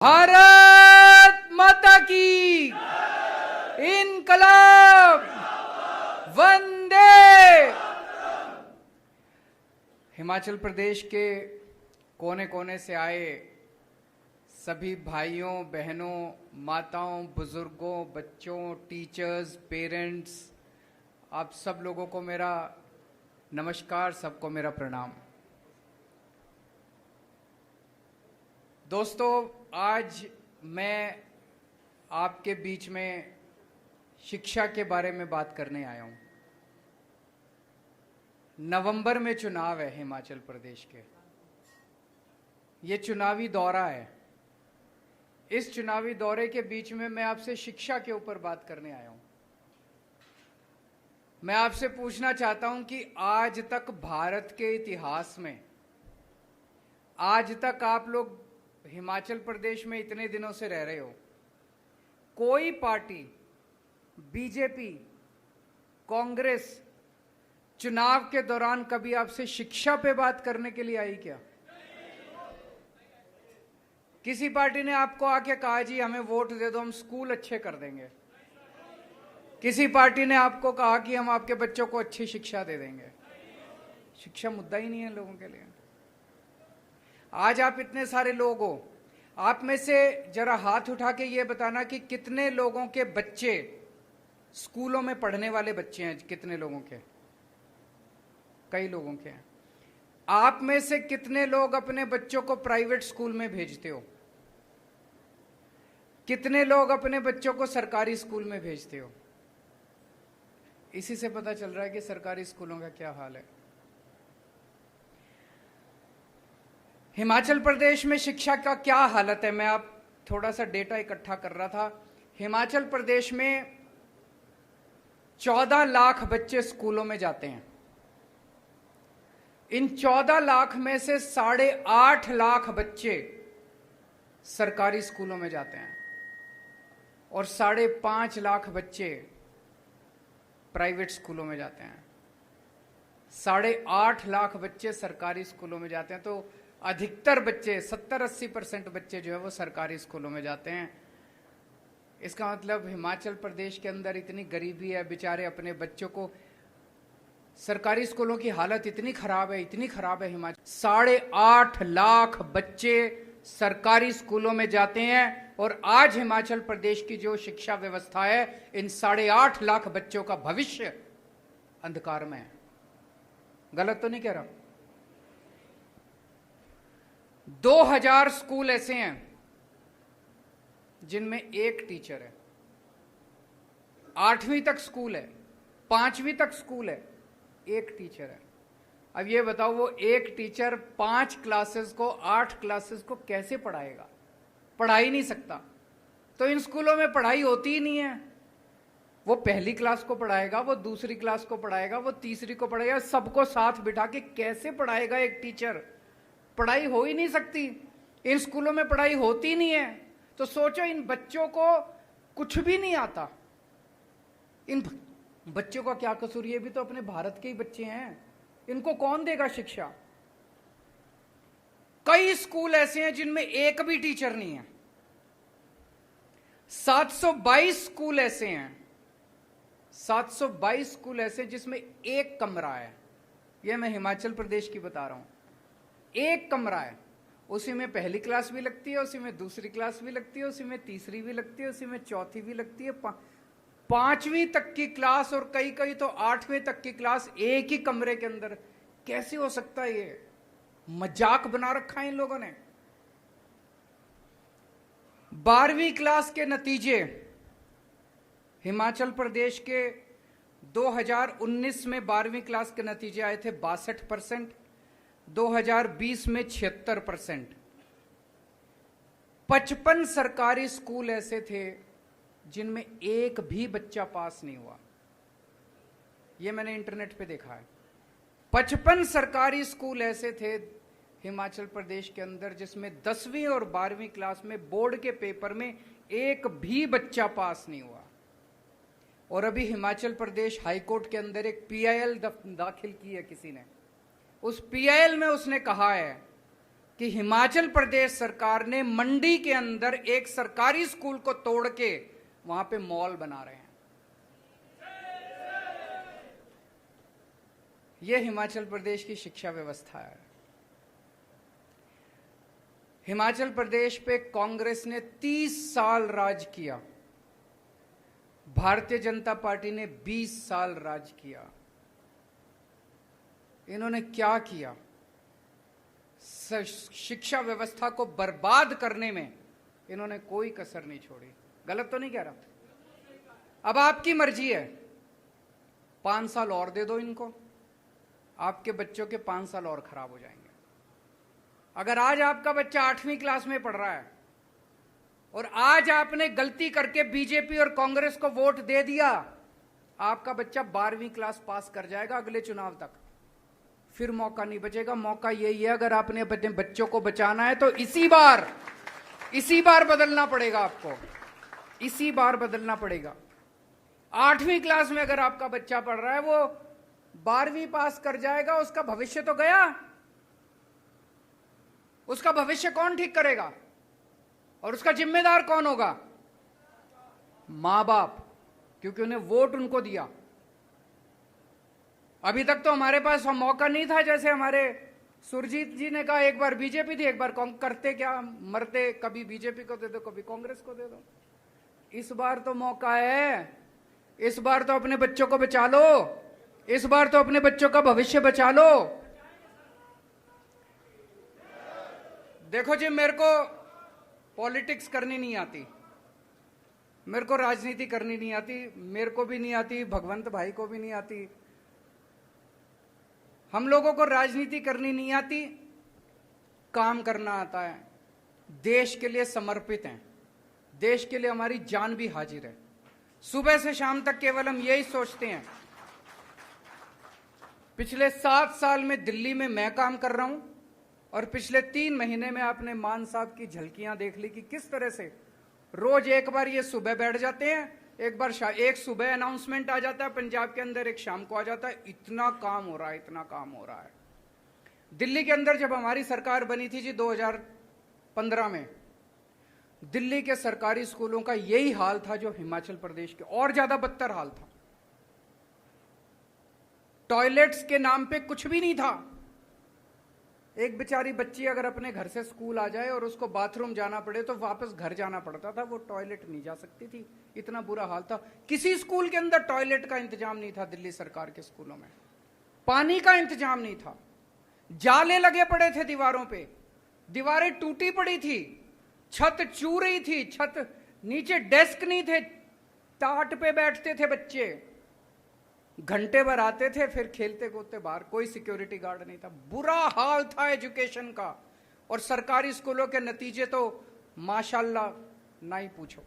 भारत माता की इनकलाब वंदे। हिमाचल प्रदेश के कोने कोने से आए सभी भाइयों बहनों, माताओं, बुजुर्गों, बच्चों, टीचर्स, पेरेंट्स, आप सब लोगों को मेरा नमस्कार, सबको मेरा प्रणाम। दोस्तों, आज मैं आपके बीच में शिक्षा के बारे में बात करने आया हूं। नवंबर में चुनाव है हिमाचल प्रदेश के। ये चुनावी दौरा है। इस चुनावी दौरे के बीच में मैं आपसे शिक्षा के ऊपर बात करने आया हूं। मैं आपसे पूछना चाहता हूं कि आज तक भारत के इतिहास में, आज तक आप लोग हिमाचल प्रदेश में इतने दिनों से रह रहे हो, कोई पार्टी, बीजेपी, कांग्रेस चुनाव के दौरान कभी आपसे शिक्षा पे बात करने के लिए आई क्या? किसी पार्टी ने आपको आके कहा जी हमें वोट दे दो, हम स्कूल अच्छे कर देंगे? किसी पार्टी ने आपको कहा कि हम आपके बच्चों को अच्छी शिक्षा दे देंगे? शिक्षा मुद्दा ही नहीं है लोगों के लिए। आज आप इतने सारे लोग हो, आप में से जरा हाथ उठा के ये बताना कि कितने लोगों के बच्चे स्कूलों में पढ़ने वाले बच्चे हैं? कितने लोगों के? कई लोगों के हैं। आप में से कितने लोग अपने बच्चों को प्राइवेट स्कूल में भेजते हो? कितने लोग अपने बच्चों को सरकारी स्कूल में भेजते हो? इसी से पता चल रहा है कि सरकारी स्कूलों का क्या हाल है। हिमाचल प्रदेश में शिक्षा का क्या हालत है, मैं आप थोड़ा सा डेटा इकट्ठा कर रहा था। हिमाचल प्रदेश में 14 लाख बच्चे स्कूलों में जाते हैं। इन 14 लाख में से 8.5 लाख बच्चे सरकारी स्कूलों में जाते हैं और 5.5 लाख बच्चे प्राइवेट स्कूलों में जाते हैं। 8.5 लाख बच्चे सरकारी स्कूलों में जाते हैं, तो अधिकतर बच्चे, 70-80% बच्चे जो है वो सरकारी स्कूलों में जाते हैं। इसका मतलब हिमाचल प्रदेश के अंदर इतनी गरीबी है, बेचारे अपने बच्चों को, सरकारी स्कूलों की हालत इतनी खराब है, इतनी खराब है हिमाचल। 8.5 लाख बच्चे सरकारी स्कूलों में जाते हैं और आज हिमाचल प्रदेश की जो शिक्षा व्यवस्था है, इन 8.5 लाख बच्चों का भविष्य अंधकार में है। गलत तो नहीं कह रहा? 2000 स्कूल ऐसे हैं जिनमें एक टीचर है। 8वीं तक स्कूल है, 5वीं तक स्कूल है, एक टीचर है। अब ये बताओ, वो एक टीचर 5 क्लासेस को, 8 क्लासेस को कैसे पढ़ाएगा? पढ़ा ही नहीं सकता। तो इन स्कूलों में पढ़ाई होती ही नहीं है। वो पहली क्लास को पढ़ाएगा, वो दूसरी क्लास को पढ़ाएगा, वो तीसरी को पढ़ाएगा, सबको साथ बिठा के कैसे पढ़ाएगा एक टीचर? पढ़ाई हो ही नहीं सकती। इन स्कूलों में पढ़ाई होती नहीं है। तो सोचो, इन बच्चों को कुछ भी नहीं आता। इन बच्चों का क्या कसूर? ये भी तो अपने भारत के ही बच्चे हैं। इनको कौन देगा शिक्षा? कई स्कूल ऐसे हैं जिनमें एक भी टीचर नहीं है। 722 स्कूल ऐसे हैं, 722 स्कूल ऐसे जिसमें एक कमरा है। यह मैं हिमाचल प्रदेश की बता रहा हूं। एक कमरा है, उसी में पहली क्लास भी लगती है, उसी में दूसरी क्लास भी लगती है, उसी में तीसरी भी लगती है, उसी में चौथी भी लगती है, 5वीं तक की क्लास और कई कई तो 8वीं तक की क्लास एक ही कमरे के अंदर। कैसे हो सकता है? ये मजाक बना रखा है इन लोगों ने। 12वीं क्लास के नतीजे हिमाचल प्रदेश के 2019 में 12वीं क्लास के नतीजे आए थे 62%, 2020 में 76%। 55 सरकारी स्कूल ऐसे थे जिनमें एक भी बच्चा पास नहीं हुआ। यह मैंने इंटरनेट पे देखा है। 55 सरकारी स्कूल ऐसे थे हिमाचल प्रदेश के अंदर जिसमें 10वीं और 12वीं क्लास में बोर्ड के पेपर में एक भी बच्चा पास नहीं हुआ। और अभी हिमाचल प्रदेश हाईकोर्ट के अंदर एक PIL दाखिल की है किसी ने। उस PIL में उसने कहा है कि हिमाचल प्रदेश सरकार ने मंडी के अंदर एक सरकारी स्कूल को तोड़ के वहां पे मॉल बना रहे हैं। यह हिमाचल प्रदेश की शिक्षा व्यवस्था है। हिमाचल प्रदेश पे कांग्रेस ने 30 साल राज किया, भारतीय जनता पार्टी ने 20 साल राज किया। इन्होंने क्या किया? शिक्षा व्यवस्था को बर्बाद करने में इन्होंने कोई कसर नहीं छोड़ी। गलत तो नहीं कह रहा? अब आपकी मर्जी है, 5 साल और दे दो इनको, आपके बच्चों के 5 साल और खराब हो जाएंगे। अगर आज आपका बच्चा 8वीं क्लास में पढ़ रहा है और आज आपने गलती करके बीजेपी और कांग्रेस को वोट दे दिया, आपका बच्चा 12वीं क्लास पास कर जाएगा अगले चुनाव तक, फिर मौका नहीं बचेगा। मौका यही है, अगर आपने अपने बच्चों को बचाना है तो इसी बार बदलना पड़ेगा आपको, इसी बार बदलना पड़ेगा। 8वीं क्लास में अगर आपका बच्चा पढ़ रहा है, वो 12वीं पास कर जाएगा, उसका भविष्य तो गया। उसका भविष्य कौन ठीक करेगा? और उसका जिम्मेदार कौन होगा? मां बाप, क्योंकि उन्हें वोट उनको दिया। अभी तक तो हमारे पास मौका नहीं था, जैसे हमारे सुरजीत जी ने कहा, एक बार बीजेपी थी, एक बार करते क्या मरते, कभी बीजेपी को दे दो, कभी कांग्रेस को दे दो। इस बार तो मौका है, इस बार तो अपने बच्चों को बचा लो, इस बार तो अपने बच्चों का भविष्य बचा लो। देखो जी, मेरे को पॉलिटिक्स करनी नहीं आती, मेरे को राजनीति करनी नहीं आती, मेरे को भी नहीं आती, भगवंत भाई को भी नहीं आती। हम लोगों को राजनीति करनी नहीं आती, काम करना आता है। देश के लिए समर्पित हैं, देश के लिए हमारी जान भी हाजिर है। सुबह से शाम तक केवल हम यही सोचते हैं। पिछले 7 साल में दिल्ली में मैं काम कर रहा हूं और पिछले 3 महीने में आपने मान साहब की झलकियां देख ली कि किस तरह से रोज एक बार ये सुबह बैठ जाते हैं, एक सुबह अनाउंसमेंट आ जाता है पंजाब के अंदर, एक शाम को आ जाता है। इतना काम हो रहा है, इतना काम हो रहा है। दिल्ली के अंदर जब हमारी सरकार बनी थी जी 2015 में, दिल्ली के सरकारी स्कूलों का यही हाल था जो हिमाचल प्रदेश के, और ज्यादा बदतर हाल था। टॉयलेट्स के नाम पे कुछ भी नहीं था। एक बेचारी बच्ची अगर अपने घर से स्कूल आ जाए और उसको बाथरूम जाना पड़े तो वापस घर जाना पड़ता था, वो टॉयलेट नहीं जा सकती थी, इतना बुरा हाल था। किसी स्कूल के अंदर टॉयलेट का इंतजाम नहीं था। दिल्ली सरकार के स्कूलों में पानी का इंतजाम नहीं था, जाले लगे पड़े थे दीवारों पे, दीवारें टूटी पड़ी थी, छत चू रही थी, छत नीचे डेस्क नहीं थे, टाट पे बैठते थे बच्चे, घंटे भर आते थे, फिर खेलते कूदते बाहर, कोई सिक्योरिटी गार्ड नहीं था। बुरा हाल था एजुकेशन का। और सरकारी स्कूलों के नतीजे तो माशाल्लाह ना ही पूछो।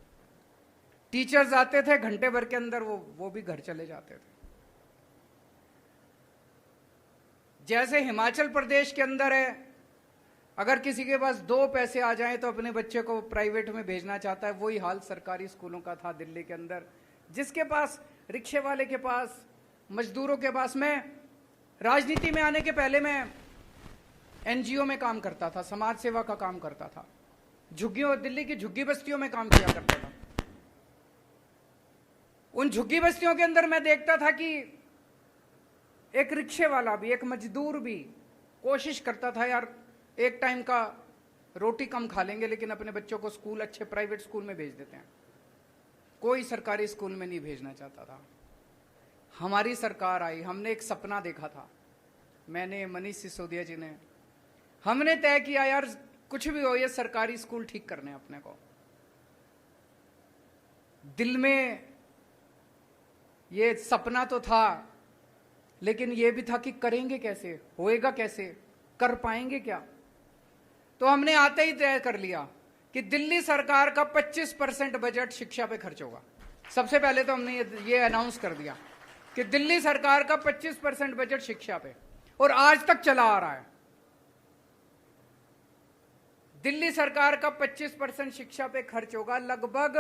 टीचर्स आते थे, घंटे भर के अंदर वो भी घर चले जाते थे। जैसे हिमाचल प्रदेश के अंदर है, अगर किसी के पास 2 पैसे आ जाएं तो अपने बच्चे को प्राइवेट में भेजना चाहता है, वही हाल सरकारी स्कूलों का था दिल्ली के अंदर। जिसके पास, रिक्शे वाले के पास, मजदूरों के पास। मैं राजनीति में आने के पहले मैं एनजीओ में काम करता था, समाज सेवा का काम करता था, झुग्गियों, दिल्ली की झुग्गी बस्तियों में काम किया करता था। उन झुग्गी बस्तियों के अंदर मैं देखता था कि एक रिक्शे वाला भी, एक मजदूर भी कोशिश करता था, यार एक टाइम का रोटी कम खा लेंगे लेकिन अपने बच्चों को स्कूल, अच्छे प्राइवेट स्कूल में भेज देते हैं। कोई सरकारी स्कूल में नहीं भेजना चाहता था। हमारी सरकार आई, हमने एक सपना देखा था, मैंने, मनीष सिसोदिया जी ने, हमने तय किया यार कुछ भी हो, ये सरकारी स्कूल ठीक करने अपने को। दिल में ये सपना तो था, लेकिन ये भी था कि करेंगे कैसे, होएगा कैसे, कर पाएंगे क्या। तो हमने आते ही तय कर लिया कि दिल्ली सरकार का 25% बजट शिक्षा पे खर्च होगा। सबसे पहले तो हमने ये अनाउंस कर दिया कि दिल्ली सरकार का 25% बजट शिक्षा पे, और आज तक चला आ रहा है। दिल्ली सरकार का 25% शिक्षा पे खर्च होगा। लगभग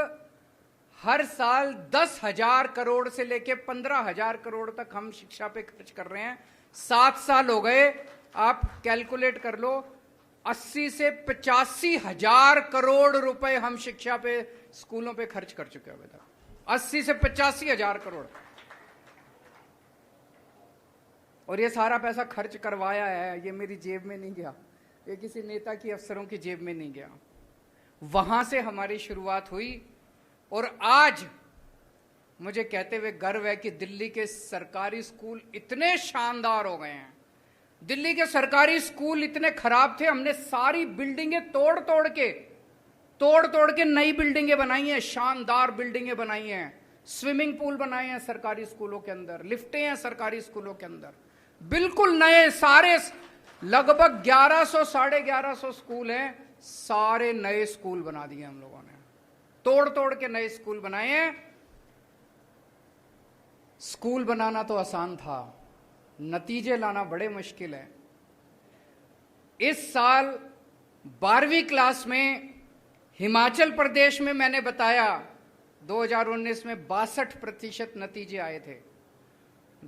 हर साल 10,000 करोड़ से लेके 15,000 करोड़ तक हम शिक्षा पे खर्च कर रहे हैं। 7 साल हो गए, आप कैलकुलेट कर लो, 80 से 85 हजार करोड़ रुपए हम शिक्षा पे, स्कूलों पे खर्च कर चुके हैं अभी तक। 80 से 85 हजार करोड़। और ये सारा पैसा खर्च करवाया है, ये मेरी जेब में नहीं गया, ये किसी नेता की, अफसरों की जेब में नहीं गया। वहां से हमारी शुरुआत हुई और आज मुझे कहते हुए गर्व है कि दिल्ली के सरकारी स्कूल इतने शानदार हो गए हैं। दिल्ली के सरकारी स्कूल इतने खराब थे, हमने सारी बिल्डिंगें तोड़ तोड़ के नई बिल्डिंगें बनाई हैं, शानदार बिल्डिंगें बनाई हैं, स्विमिंग पूल बनाए हैं सरकारी स्कूलों के अंदर, लिफ्टें हैं सरकारी स्कूलों के अंदर, बिल्कुल नए सारे, लगभग 1100 1150 स्कूल हैं, सारे नए स्कूल बना दिए हम लोगों ने, तोड़ के नए स्कूल बनाए हैं। स्कूल बनाना तो आसान था, नतीजे लाना बड़े मुश्किल है। इस साल 12वीं क्लास में हिमाचल प्रदेश में मैंने बताया 2019 में 62% नतीजे आए थे।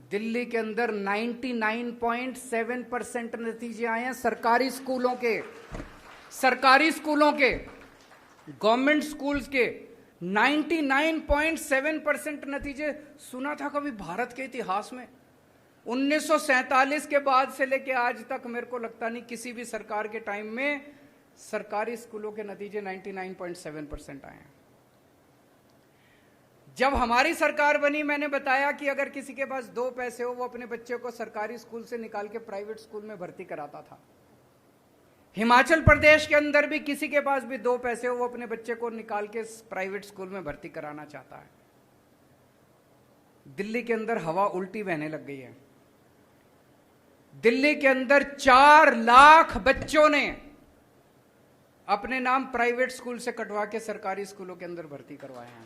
दिल्ली के अंदर 99.7% नतीजे आए हैं सरकारी स्कूलों के, गवर्नमेंट स्कूल्स के 99.7% नतीजे। सुना था कभी भारत के इतिहास में 1947 के बाद से लेके आज तक मेरे को लगता नहीं किसी भी सरकार के टाइम में सरकारी स्कूलों के नतीजे 99.7% आए हैं। जब हमारी सरकार बनी, मैंने बताया कि अगर किसी के पास 2 पैसे हो वो अपने बच्चे को सरकारी स्कूल से निकाल के प्राइवेट स्कूल में भर्ती कराता था। हिमाचल प्रदेश के अंदर भी किसी के पास भी 2 पैसे हो वो अपने बच्चे को निकाल के प्राइवेट स्कूल में भर्ती कराना चाहता है। दिल्ली के अंदर हवा उल्टी बहने लग गई है। दिल्ली के अंदर 4 लाख बच्चों ने अपने नाम प्राइवेट स्कूल से कटवा के सरकारी स्कूलों के अंदर भर्ती करवाए हैं।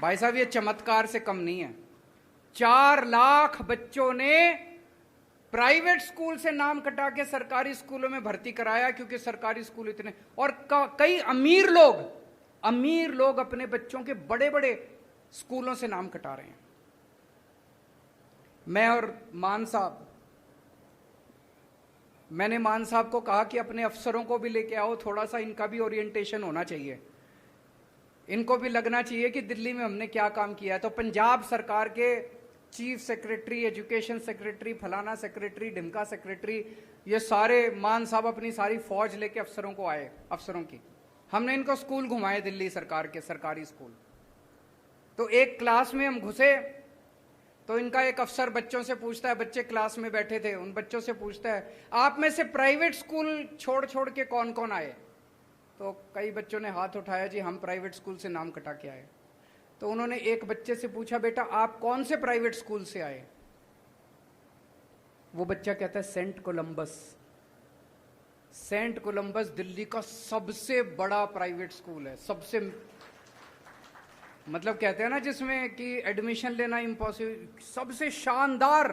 भाई साहब, ये चमत्कार से कम नहीं है। 4 लाख बच्चों ने प्राइवेट स्कूल से नाम कटा के सरकारी स्कूलों में भर्ती कराया, क्योंकि सरकारी स्कूल इतने, और कई अमीर लोग अपने बच्चों के बड़े बड़े स्कूलों से नाम कटा रहे हैं। मैंने मान साहब को कहा कि अपने अफसरों को भी लेके आओ, थोड़ा सा इनका भी ओरिएंटेशन होना चाहिए, इनको भी लगना चाहिए कि दिल्ली में हमने क्या काम किया है। तो पंजाब सरकार के चीफ सेक्रेटरी, एजुकेशन सेक्रेटरी, फलाना सेक्रेटरी, ढिमका सेक्रेटरी, ये सारे मान साहब अपनी सारी फौज लेके अफसरों को आए, अफसरों की। हमने इनको स्कूल घुमाए, दिल्ली सरकार के सरकारी स्कूल। तो एक क्लास में हम घुसे तो इनका एक अफसर बच्चों से पूछता है, बच्चे क्लास में बैठे थे, उन बच्चों से पूछता है, आप में से प्राइवेट स्कूल छोड़ के कौन कौन आए? तो कई बच्चों ने हाथ उठाया, जी हम प्राइवेट स्कूल से नाम कटा के आए। तो उन्होंने एक बच्चे से पूछा, बेटा आप कौन से प्राइवेट स्कूल से आए? वो बच्चा कहता है Saint Columba's. Saint Columba's Delhi का सबसे बड़ा प्राइवेट स्कूल है, सबसे, मतलब कहते हैं ना जिसमें कि एडमिशन लेना इम्पॉसिबल, सबसे शानदार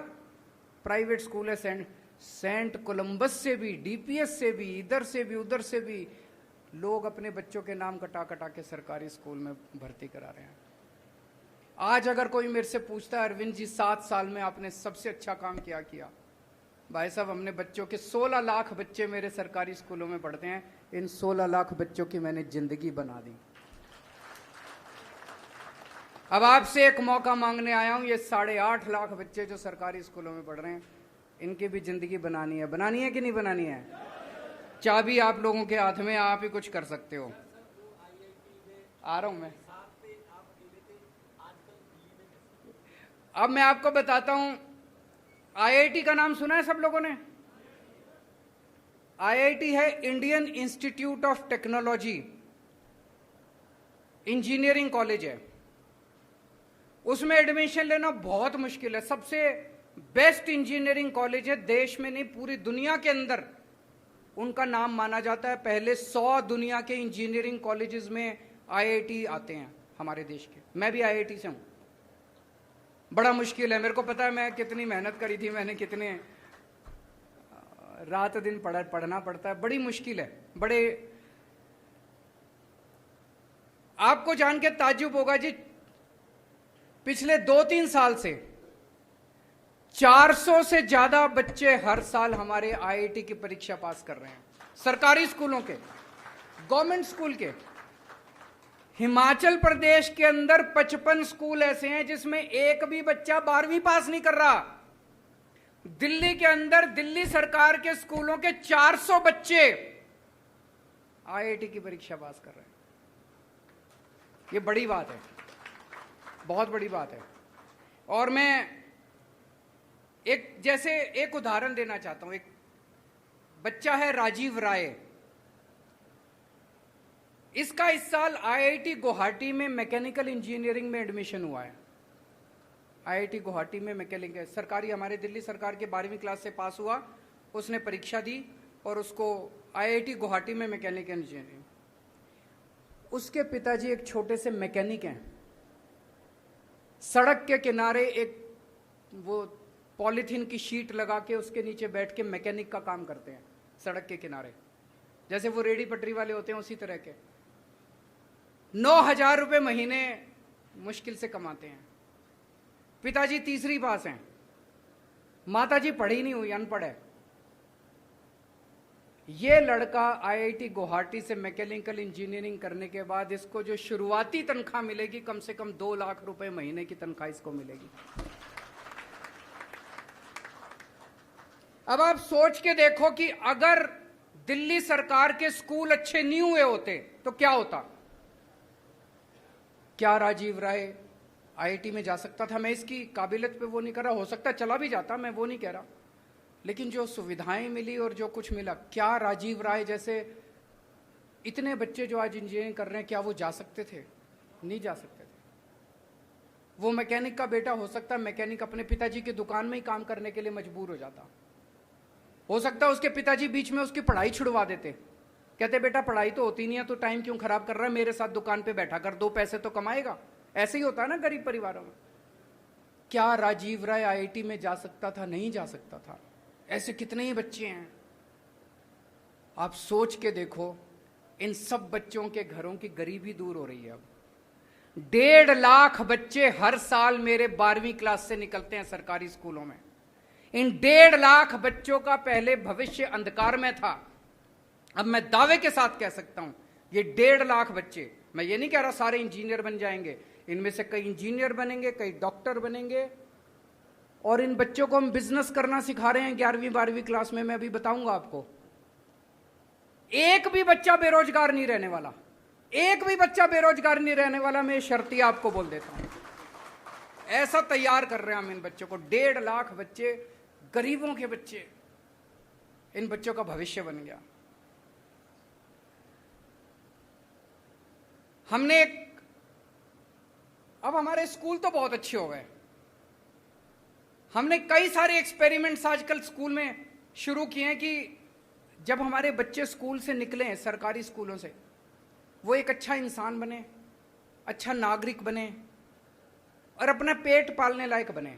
प्राइवेट स्कूल है सेंट कोलंबस से भी, डीपीएस से भी, इधर से भी उधर से भी लोग अपने बच्चों के नाम कटा के सरकारी स्कूल में भर्ती करा रहे हैं। आज अगर कोई मेरे से पूछता है, अरविंद जी 7 साल में आपने सबसे अच्छा काम क्या किया? भाई साहब, हमने बच्चों के 16 लाख बच्चे मेरे सरकारी स्कूलों में पढ़ते हैं, इन 16 लाख बच्चों की मैंने जिंदगी बना दी। अब आपसे एक मौका मांगने आया हूं, ये 8.5 लाख बच्चे जो सरकारी स्कूलों में पढ़ रहे हैं, इनकी भी जिंदगी बनानी है कि नहीं बनानी है? चाबी आप लोगों के हाथ में, आप ही कुछ कर सकते हो। आ रहा हूं मैं। अब मैं आपको बताता हूं, आईआईटी का नाम सुना है सब लोगों ने? आईआईटी है Indian institute of technology, engineering college है। उसमें एडमिशन लेना बहुत मुश्किल है, सबसे बेस्ट इंजीनियरिंग कॉलेज है, देश में नहीं पूरी दुनिया के अंदर उनका नाम माना जाता है। पहले 100 दुनिया के इंजीनियरिंग कॉलेजेस में आईआईटी आते हैं हमारे देश के। मैं भी आईआईटी से हूं। बड़ा मुश्किल है, मेरे को पता है मैं कितनी मेहनत करी थी, मैंने कितने रात दिन पढ़ना पड़ता है, बड़ी मुश्किल है। बड़े, आपको जान के ताज्जुब होगा जी, पिछले 2-3 साल से 400 से ज्यादा बच्चे हर साल हमारे आईआईटी की परीक्षा पास कर रहे हैं, सरकारी स्कूलों के, गवर्नमेंट स्कूल के। हिमाचल प्रदेश के अंदर 55 स्कूल ऐसे हैं जिसमें एक भी बच्चा 12वीं पास नहीं कर रहा। दिल्ली के अंदर दिल्ली सरकार के स्कूलों के 400 बच्चे आईआईटी की परीक्षा पास कर रहे हैं। ये बड़ी बात है, बहुत बड़ी बात है। और मैं एक उदाहरण देना चाहता हूं। एक बच्चा है राजीव राय, इसका इस साल आईआईटी गुवाहाटी में मैकेनिकल इंजीनियरिंग में एडमिशन हुआ है। आईआईटी गुवाहाटी में मैकेनिकल, सरकारी, हमारे दिल्ली सरकार के 12वीं क्लास से पास हुआ, उसने परीक्षा दी और उसको आईआईटी गुवाहाटी में मैकेनिकल इंजीनियरिंग। उसके पिताजी एक छोटे से मैकेनिक हैं। सड़क के किनारे एक वो पॉलीथीन की शीट लगा के उसके नीचे बैठ के मैकेनिक का काम करते हैं, सड़क के किनारे, जैसे वो रेडी पटरी वाले होते हैं उसी तरह के। 9,000 रुपए महीने मुश्किल से कमाते हैं। पिताजी तीसरी पास हैं, माताजी पढ़ी नहीं हुई, अनपढ़ है। ये लड़का आईआईटी गुवाहाटी से मैकेनिकल इंजीनियरिंग करने के बाद इसको जो शुरुआती तनख्वाह मिलेगी, कम से कम 2 लाख रुपए महीने की तनख्वाह इसको मिलेगी। अब आप सोच के देखो कि अगर दिल्ली सरकार के स्कूल अच्छे नहीं हुए होते तो क्या होता? क्या राजीव राय आईआईटी में जा सकता था? मैं इसकी काबिलियत पे वो नहीं कर रहा, हो सकता चला भी जाता, मैं वो नहीं कह रहा। लेकिन जो सुविधाएं मिली और जो कुछ मिला, क्या राजीव राय जैसे इतने बच्चे जो आज इंजीनियरिंग कर रहे हैं, क्या वो जा सकते थे? नहीं जा सकते थे। वो मैकेनिक का बेटा हो सकता है मैकेनिक अपने पिताजी की दुकान में ही काम करने के लिए मजबूर हो जाता। हो सकता है उसके पिताजी बीच में उसकी पढ़ाई छुड़वा देते, कहते बेटा पढ़ाई तो होती नहीं है, तो टाइम क्यों खराब कर रहा है, मेरे साथ दुकान पे बैठा कर, 2 पैसे तो कमाएगा। ऐसे ही होता है ना गरीब परिवारों में। क्या राजीव राय आईआईटी में जा सकता था? नहीं जा सकता था। ऐसे कितने ही बच्चे हैं, आप सोच के देखो। इन सब बच्चों के घरों की गरीबी दूर हो रही है। अब 1.5 लाख बच्चे हर साल मेरे 12वीं क्लास से निकलते हैं सरकारी स्कूलों में। इन 1.5 लाख बच्चों का पहले भविष्य अंधकार में था। अब मैं दावे के साथ कह सकता हूं, ये 1.5 लाख बच्चे, मैं ये नहीं कह रहा सारे इंजीनियर बन जाएंगे, इनमें से कई इंजीनियर बनेंगे, कई डॉक्टर बनेंगे। और इन बच्चों को हम बिजनेस करना सिखा रहे हैं 11वीं 12वीं क्लास में। मैं अभी बताऊंगा आपको। एक भी बच्चा बेरोजगार नहीं रहने वाला, एक भी बच्चा बेरोजगार नहीं रहने वाला। मैं शर्तिया आपको बोल देता हूं, ऐसा तैयार कर रहे हैं हम इन बच्चों को। 1.5 लाख बच्चे, गरीबों के बच्चे, इन बच्चों का भविष्य बन गया। हमने अब हमारे स्कूल तो बहुत अच्छे हो गए। हमने कई सारे एक्सपेरिमेंट्स आजकल स्कूल में शुरू किए हैं कि जब हमारे बच्चे स्कूल से निकले हैं, सरकारी स्कूलों से, वो एक अच्छा इंसान बने, अच्छा नागरिक बने और अपना पेट पालने लायक बने।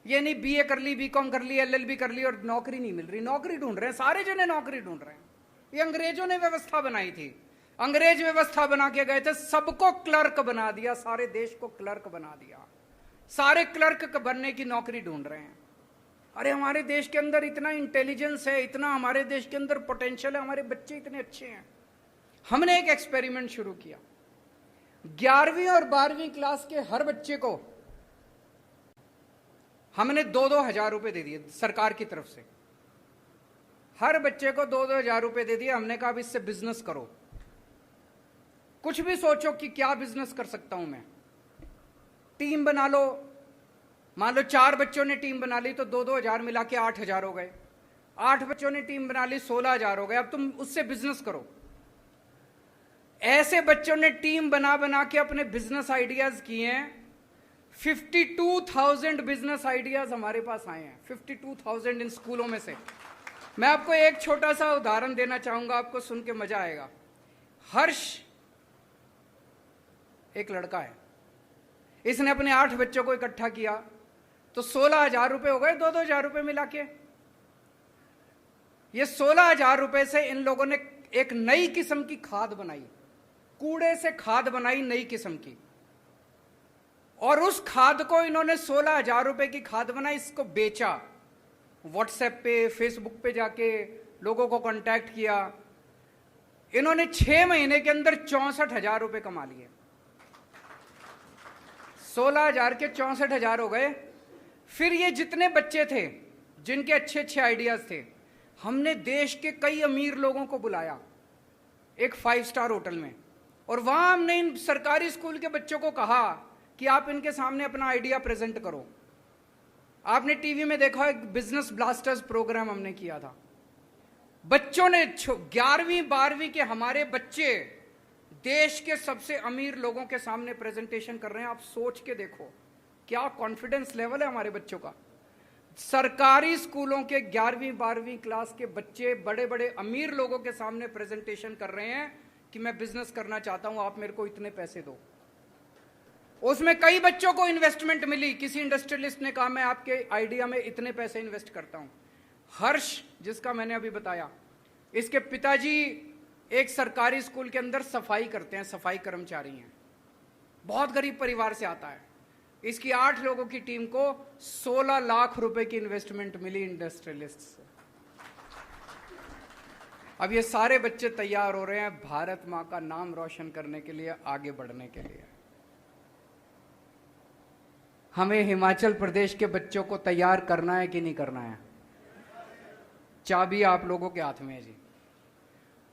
ये नहीं बीए कर ली, बीकॉम कर ली, एलएलबी कर ली और नौकरी नहीं मिल रही। नौकरी ढूंढ रहे हैं, सारे जने नौकरी ढूंढ रहे हैं। ये अंग्रेजों ने व्यवस्था बनाई थी, अंग्रेज व्यवस्था बना के गए थे, सबको क्लर्क बना दिया, सारे देश को क्लर्क बना दिया। सारे क्लर्क बनने की नौकरी ढूंढ रहे हैं। अरे हमारे देश के अंदर इतना इंटेलिजेंस है, इतना हमारे देश के अंदर पोटेंशियल है, हमारे बच्चे इतने अच्छे हैं। हमने एक एक्सपेरिमेंट शुरू किया। 11वीं और 12वीं क्लास के हर बच्चे को हमने 2-2 हजार रुपए दे दिए सरकार की तरफ से। हर बच्चे को 2-2 हजार रुपए दे दिए। हमने कहा अब इससे बिजनेस करो, कुछ भी सोचो कि क्या बिजनेस कर सकता हूं मैं। टीम बना लो, मान लो 4 बच्चों ने टीम बना ली तो 2-2 हजार मिला के 8 हजार हो गए। 8 बच्चों ने टीम बना ली, 16 हजार हो गए। अब तुम उससे बिजनेस करो। ऐसे बच्चों ने टीम बना बना के अपने बिजनेस आइडियाज किए हैं। 52,000 बिजनेस आइडियाज हमारे पास आए हैं, 52,000 इन स्कूलों में से। मैं आपको एक छोटा सा उदाहरण देना चाहूंगा, आपको सुन के मजा आएगा। हर्ष एक लड़का है, इसने अपने 8 बच्चों को इकट्ठा किया तो 16 हजार रुपए हो गए, 2-2 हजार रुपए मिला के। ये 16 हजार रुपए से इन लोगों ने एक नई किस्म की खाद बनाई, कूड़े से खाद बनाई नई किस्म की। और उस खाद को इन्होंने 16,000 रुपए की खाद बनाई, इसको बेचा, व्हाट्सएप पे, फेसबुक पे जाके लोगों को कांटेक्ट किया। इन्होंने 6 महीने के अंदर 64,000 रुपए कमा लिए। 16,000 के 64,000 हो गए। फिर ये जितने बच्चे थे जिनके अच्छे अच्छे आइडियाज थे, हमने देश के कई अमीर लोगों को बुलाया एक 5 स्टार होटल में, और वहां हमने इन सरकारी स्कूल के बच्चों को कहा कि आप इनके सामने अपना आइडिया प्रेजेंट करो। आपने टीवी में देखा, एक बिजनेस ब्लास्टर्स प्रोग्राम हमने किया था। बच्चों ने 11वीं 12वीं के हमारे बच्चे देश के सबसे अमीर लोगों के सामने प्रेजेंटेशन कर रहे हैं। आप सोच के देखो क्या कॉन्फिडेंस लेवल है हमारे बच्चों का। सरकारी स्कूलों के 11वीं 12वीं क्लास के बच्चे बड़े बड़े अमीर लोगों के सामने प्रेजेंटेशन कर रहे हैं कि मैं बिजनेस करना चाहता हूं, आप मेरे को इतने पैसे दो। उसमें कई बच्चों को इन्वेस्टमेंट मिली। किसी इंडस्ट्रियलिस्ट ने कहा मैं आपके आइडिया में इतने पैसे इन्वेस्ट करता हूं। हर्ष, जिसका मैंने अभी बताया, इसके पिताजी एक सरकारी स्कूल के अंदर सफाई करते हैं, सफाई कर्मचारी हैं, बहुत गरीब परिवार से आता है। इसकी 8 लोगों की टीम को 16 लाख रुपए की इन्वेस्टमेंट मिली इंडस्ट्रियलिस्ट से। अब ये सारे बच्चे तैयार हो रहे हैं भारत मां का नाम रोशन करने के लिए, आगे बढ़ने के लिए। हमें हिमाचल प्रदेश के बच्चों को तैयार करना है कि नहीं करना है? चाबी आप लोगों के हाथ में है जी।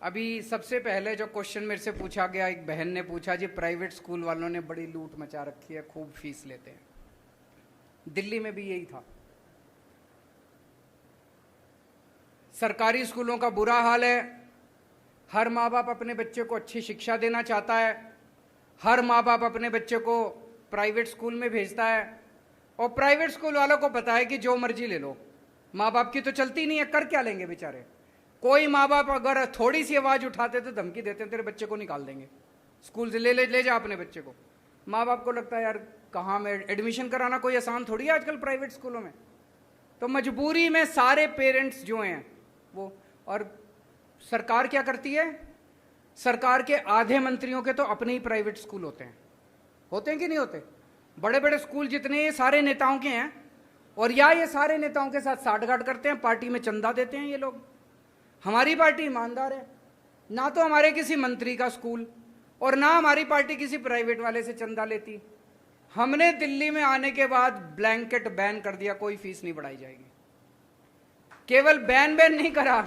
अभी सबसे पहले जो क्वेश्चन मेरे से पूछा गया, एक बहन ने पूछा जी प्राइवेट स्कूल वालों ने बड़ी लूट मचा रखी है, खूब फीस लेते हैं। दिल्ली में भी यही था। सरकारी स्कूलों का बुरा हाल है। हर माँ बाप अपने बच्चे को अच्छी शिक्षा देना चाहता है, हर माँ बाप अपने बच्चे को प्राइवेट स्कूल में भेजता है, और प्राइवेट स्कूल वालों को पता है कि जो मर्जी ले लो, माँ बाप की तो चलती नहीं है, कर क्या लेंगे बेचारे। कोई माँ बाप अगर थोड़ी सी आवाज उठाते तो धमकी देते हैं तेरे बच्चे को निकाल देंगे स्कूल से, ले जा अपने बच्चे को। माँ बाप को लगता है यार कहाँ में एडमिशन कराना कोई आसान थोड़ी है आजकल प्राइवेट स्कूलों में। तो मजबूरी में सारे पेरेंट्स जो हैं वो, और सरकार क्या करती है, सरकार के आधे मंत्रियों के तो अपने ही प्राइवेट स्कूल होते हैं कि नहीं होते? बड़े बड़े स्कूल जितने ये सारे नेताओं के हैं, और या ये सारे नेताओं के साथ साठगांठ करते हैं, पार्टी में चंदा देते हैं ये लोग। हमारी पार्टी ईमानदार है, ना तो हमारे किसी मंत्री का स्कूल और ना हमारी पार्टी किसी प्राइवेट वाले से चंदा लेती। हमने दिल्ली में आने के बाद ब्लैंकेट बैन कर दिया, कोई फीस नहीं बढ़ाई जाएगी। केवल बैन नहीं करा,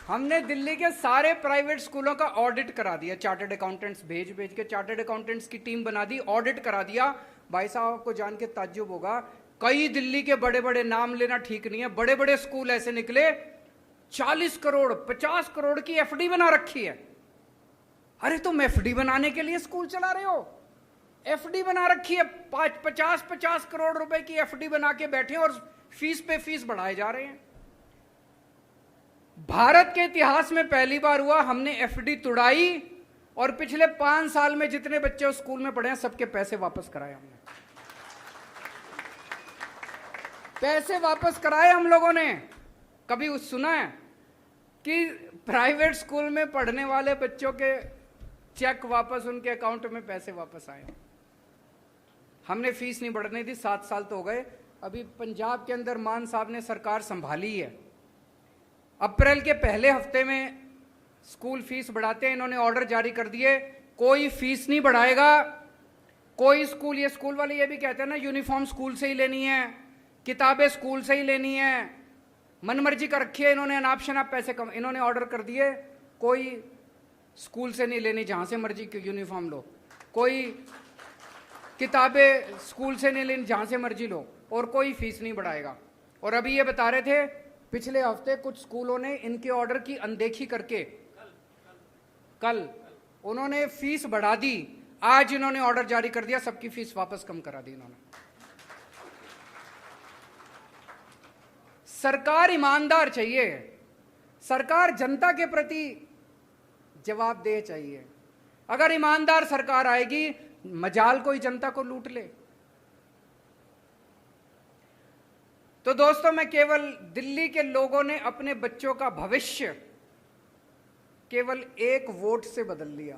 हमने दिल्ली के सारे प्राइवेट स्कूलों का ऑडिट करा दिया। चार्टर्ड अकाउंटेंट्स भेज के चार्टर्ड अकाउंटेंट्स की टीम बना दी, ऑडिट करा दिया। भाई साहब आपको जान के ताज्जुब होगा, कई दिल्ली के बड़े बड़े, नाम लेना ठीक नहीं है, बड़े बड़े स्कूल ऐसे निकले 40 करोड़ 50 करोड़ की एफडी बना रखी है। अरे तुम एफडी बनाने के लिए स्कूल चला रहे हो? एफडी बना रखी है, 50 करोड़ रुपए की एफडी बना के बैठे और फीस पे फीस बढ़ाए जा रहे हैं। भारत के इतिहास में पहली बार हुआ, हमने एफडी तुड़ाई और पिछले 5 साल में जितने बच्चे उस स्कूल में पढ़े हैं सबके पैसे वापस कराए हमने। पैसे वापस कराए हम लोगों ने। कभी सुना है कि प्राइवेट स्कूल में पढ़ने वाले बच्चों के चेक वापस, उनके अकाउंट में पैसे वापस आए? हमने फीस नहीं बढ़ने दी, 7 साल तो हो गए। अभी पंजाब के अंदर मान साहब ने सरकार संभाली है, अप्रैल के पहले हफ्ते में स्कूल फीस बढ़ाते हैं। इन्होंने ऑर्डर जारी कर दिए, कोई फीस नहीं बढ़ाएगा कोई स्कूल। ये स्कूल वाले ये भी कहते हैं ना, यूनिफॉर्म स्कूल से ही लेनी है, किताबें स्कूल से ही लेनी है, मनमर्जी कर रखी है इन्होंने, अनाप शनाप पैसे कम। इन्होंने ऑर्डर कर दिए कोई स्कूल से नहीं लेनी, जहां से मर्जी यूनिफॉर्म लो, कोई किताबें स्कूल से नहीं लेनी, जहां से मर्जी लो, और कोई फीस नहीं बढ़ाएगा। और अभी ये बता रहे थे पिछले हफ्ते कुछ स्कूलों ने इनके ऑर्डर की अनदेखी करके कल उन्होंने फीस बढ़ा दी। आज इन्होंने ऑर्डर जारी कर दिया, सबकी फीस वापस कम करा दी इन्होंने। सरकार ईमानदार चाहिए, सरकार जनता के प्रति जवाबदेह चाहिए। अगर ईमानदार सरकार आएगी, मजाल कोई जनता को लूट ले। तो दोस्तों, मैं केवल दिल्ली के लोगों ने अपने बच्चों का भविष्य केवल एक वोट से बदल लिया।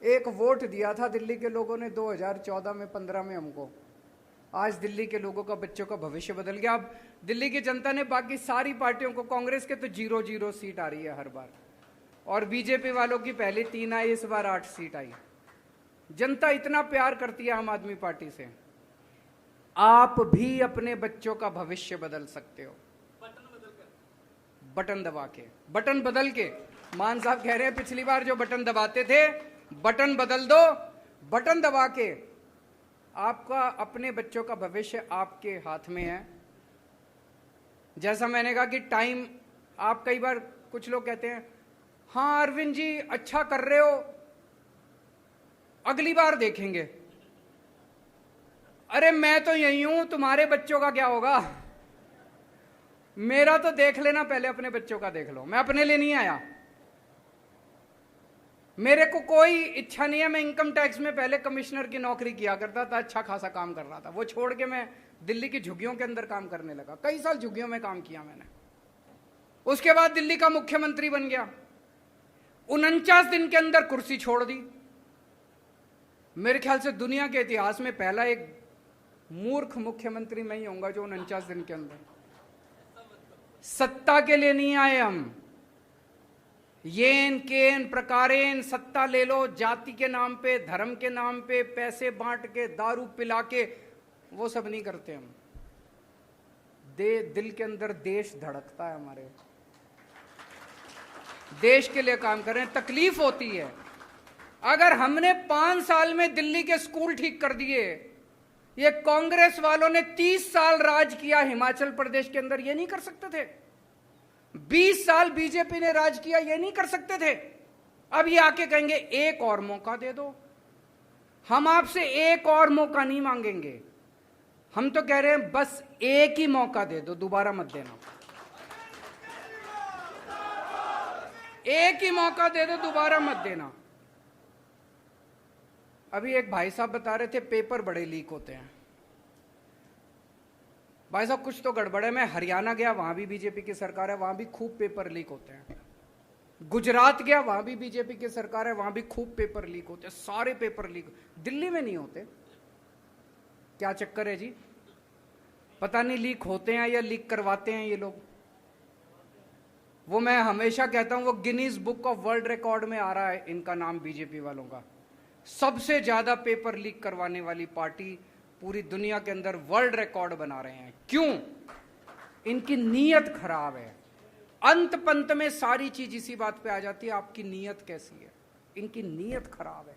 एक वोट दिया था दिल्ली के लोगों ने 2014 में 15 में हमको। आज दिल्ली के लोगों का, बच्चों का भविष्य बदल गया। अब दिल्ली की जनता ने बाकी सारी पार्टियों को, कांग्रेस के तो 0-0 सीट आ रही है हर बार, और बीजेपी वालों की पहले 3 आई, इस बार 8 सीट आई। जनता इतना प्यार करती है आम आदमी पार्टी से। आप भी अपने बच्चों का भविष्य बदल सकते हो बटन दबा के। बटन बदल के, मान साहब कह रहे हैं पिछली बार जो बटन दबाते थे, बटन बदल दो। बटन दबा के आपका, अपने बच्चों का भविष्य आपके हाथ में है। जैसा मैंने कहा कि टाइम, आप कई बार, कुछ लोग कहते हैं हाँ अरविंद जी अच्छा कर रहे हो, अगली बार देखेंगे। अरे मैं तो यही हूं, तुम्हारे बच्चों का क्या होगा? मेरा तो देख लेना, पहले अपने बच्चों का देख लो। मैं अपने लिए नहीं आया, मेरे को कोई इच्छा नहीं है। मैं इनकम टैक्स में पहले कमिश्नर की नौकरी किया करता था, अच्छा खासा काम कर रहा था। वो छोड़ के मैं दिल्ली की झुग्गियों के अंदर काम करने लगा। कई साल झुग्गियों में काम किया मैंने। उसके बाद दिल्ली का मुख्यमंत्री बन गया। 49 दिन के अंदर कुर्सी छोड़ दी। मेरे ख्याल से दुनिया के इतिहास में पहला एक मूर्ख मुख्यमंत्री मैं ही होऊंगा जो 49 दिन के अंदर। सत्ता के लिए नहीं आए हम। येन केन प्रकारेन सत्ता ले लो, जाति के नाम पे, धर्म के नाम पे, पैसे बांट के, दारू पिला के, वो सब नहीं करते हम। दिल के अंदर देश धड़कता है हमारे, देश के लिए काम कर रहे हैं। तकलीफ होती है। अगर हमने 5 साल में दिल्ली के स्कूल ठीक कर दिए, ये कांग्रेस वालों ने 30 साल राज किया हिमाचल प्रदेश के अंदर, ये नहीं कर सकते थे। 20 साल बीजेपी ने राज किया, ये नहीं कर सकते थे। अब ये आके कहेंगे एक और मौका दे दो। हम आपसे एक और मौका नहीं मांगेंगे, हम तो कह रहे हैं बस एक ही मौका दे दो, दोबारा मत देना। एक ही मौका दे दो, दोबारा मत देना। अभी एक भाई साहब बता रहे थे पेपर बड़े लीक होते हैं। भाई साहब कुछ तो गड़बड़ है। मैं हरियाणा गया, वहां भी बीजेपी की सरकार है, वहां भी खूब पेपर लीक होते हैं। गुजरात गया, वहां भी बीजेपी की सरकार है, वहां भी खूब पेपर लीक होते हैं। सारे पेपर लीक, दिल्ली में नहीं होते। क्या चक्कर है जी? पता नहीं लीक होते हैं या लीक करवाते हैं ये लोग। वो मैं हमेशा कहता हूं, वो Guinness book of world record में आ रहा है इनका नाम, बीजेपी वालों का। सबसे ज्यादा पेपर लीक करवाने वाली पार्टी पूरी दुनिया के अंदर वर्ल्ड रिकॉर्ड बना रहे हैं। क्यों? इनकी नीयत खराब है। अंत पंत में सारी चीज इसी बात पे आ जाती है, आपकी नीयत कैसी है। इनकी नीयत खराब है,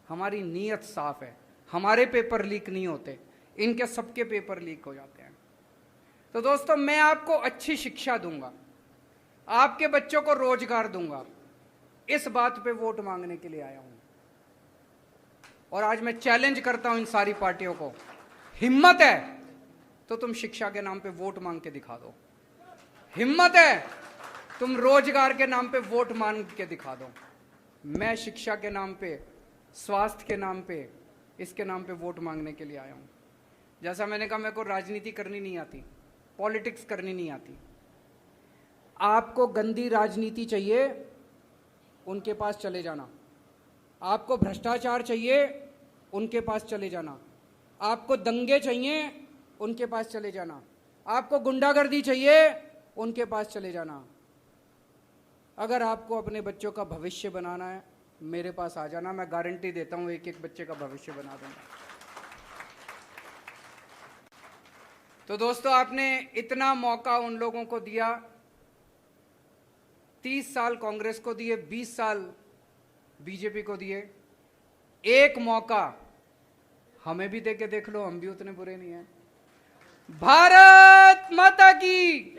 हमारी नीयत साफ है। हमारे पेपर लीक नहीं होते, इनके सबके पेपर लीक हो जाते हैं। तो दोस्तों, मैं आपको अच्छी शिक्षा दूंगा, आपके बच्चों को रोजगार दूंगा, इस बात पे वोट मांगने के लिए आया हूं। और आज मैं चैलेंज करता हूं इन सारी पार्टियों को, हिम्मत है तो तुम शिक्षा के नाम पे वोट मांग के दिखा दो। हिम्मत है तुम रोजगार के नाम पे वोट मांग के दिखा दो। मैं शिक्षा के नाम पे, स्वास्थ्य के नाम पे, इसके नाम पे वोट मांगने के लिए आया हूं। जैसा मैंने कहा, मेरे को राजनीति करनी नहीं आती, पॉलिटिक्स करनी नहीं आती। आपको गंदी राजनीति चाहिए, उनके पास चले जाना। आपको भ्रष्टाचार चाहिए, उनके पास चले जाना। आपको दंगे चाहिए, उनके पास चले जाना। आपको गुंडागर्दी चाहिए, उनके पास चले जाना। अगर आपको अपने बच्चों का भविष्य बनाना है, मेरे पास आ जाना। मैं गारंटी देता हूं एक एक बच्चे का भविष्य बना दूंगा। तो दोस्तों, आपने इतना मौका उन लोगों को दिया, 30 साल कांग्रेस को दिए, 20 साल बीजेपी को दिए। एक मौका हमें भी दे के देख लो, हम भी उतने बुरे नहीं हैं। भारत माता की